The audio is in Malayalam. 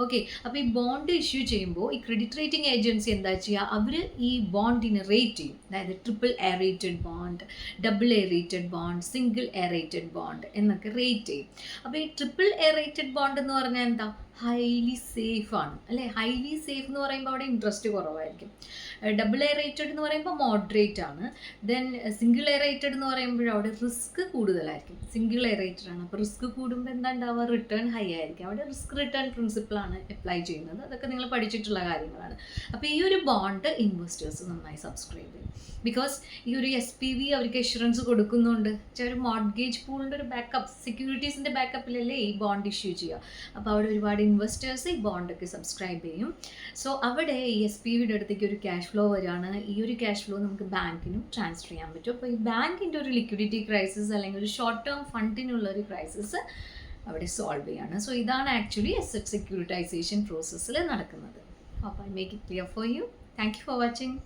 ഓക്കെ, അപ്പോൾ ഈ ബോണ്ട് ഇഷ്യൂ ചെയ്യുമ്പോൾ ഈ ക്രെഡിറ്റ് റേറ്റിംഗ് ഏജൻസി എന്താ ചെയ്യുക, അവർ ഈ ബോണ്ടിനെ റേറ്റ് ചെയ്യും. അതായത് triple A rated bond, double A rated bond, single A rated bond എന്നൊക്കെ റേറ്റ് ചെയ്യും. അപ്പോൾ ഈ ട്രിപ്പിൾ എ റേറ്റഡ് ബോണ്ട് എന്ന് പറഞ്ഞാൽ എന്താ, ഹൈലി സേഫ് ആണ് അല്ലേ. ഹൈലി സേഫ് എന്ന് പറയുമ്പോൾ അവിടെ ഇൻട്രസ്റ്റ് കുറവായിരിക്കും. ഡബിൾ എ റേറ്റഡ് എന്ന് പറയുമ്പോൾ മോഡറേറ്റ് ആണ്. ദെൻ സിംഗിൾ എ റേറ്റഡ് എന്ന് പറയുമ്പോൾ അവിടെ റിസ്ക് കൂടുതലായിരിക്കും. സിംഗിൾ എ റേറ്റഡ് ആണ്, അപ്പോൾ റിസ്ക് കൂടുമ്പോൾ എന്താ ഉണ്ടാവുക, റിട്ടേൺ ഹൈ ആയിരിക്കും. അവിടെ റിസ്ക് റിട്ടേൺ പ്രിൻസിപ്പിളാണ് അപ്ലൈ ചെയ്യുന്നത്. അതൊക്കെ നിങ്ങൾ പഠിച്ചിട്ടുള്ള കാര്യങ്ങളാണ്. അപ്പോൾ ഈ ഒരു ബോണ്ട് ഇൻവെസ്റ്റേഴ്സ് നന്നായി സബ്സ്ക്രൈബ് ചെയ്യും. ബിക്കോസ് ഈ ഒരു SPV അവർക്ക് അഷുറൻസ് കൊടുക്കുന്നുണ്ട്. ഒരു മോർഗേജ് പൂളിൻ്റെ ഒരു ബാക്കപ്പ്, സെക്യൂരിറ്റീസിൻ്റെ ബാക്കപ്പിലല്ലേ ഈ ബോണ്ട് ഇഷ്യൂ ചെയ്യുക. അപ്പോൾ അവിടെ ഒരുപാട് ഇൻവെസ്റ്റേഴ്സ് ഈ ബോണ്ടൊക്കെ സബ്സ്ക്രൈബ് ചെയ്യും. സോ അവിടെ ഈ SPVയുടെ അടുത്തേക്ക് ഒരു ക്യാഷ് ഫ്ലോ വരികയാണ്. ഈ ഒരു ക്യാഷ് ഫ്ലോ നമുക്ക് ബാങ്കിനും ട്രാൻസ്ഫർ ചെയ്യാൻ പറ്റും. അപ്പോൾ ഈ ബാങ്കിൻ്റെ ഒരു ലിക്വിഡിറ്റി ക്രൈസിസ് അല്ലെങ്കിൽ ഒരു ഷോർട്ട് ടേം ഫണ്ടിനുള്ള ഒരു ക്രൈസിസ് അവിടെ സോൾവ് ചെയ്യാണ്. സോ ഇതാണ് ആക്ച്വലി അസറ്റ് സെക്യൂരിറ്റൈസേഷൻ പ്രോസസ്സിൽ നടക്കുന്നത്. അപ്പോൾ I make it clear for you. Thank you for watching.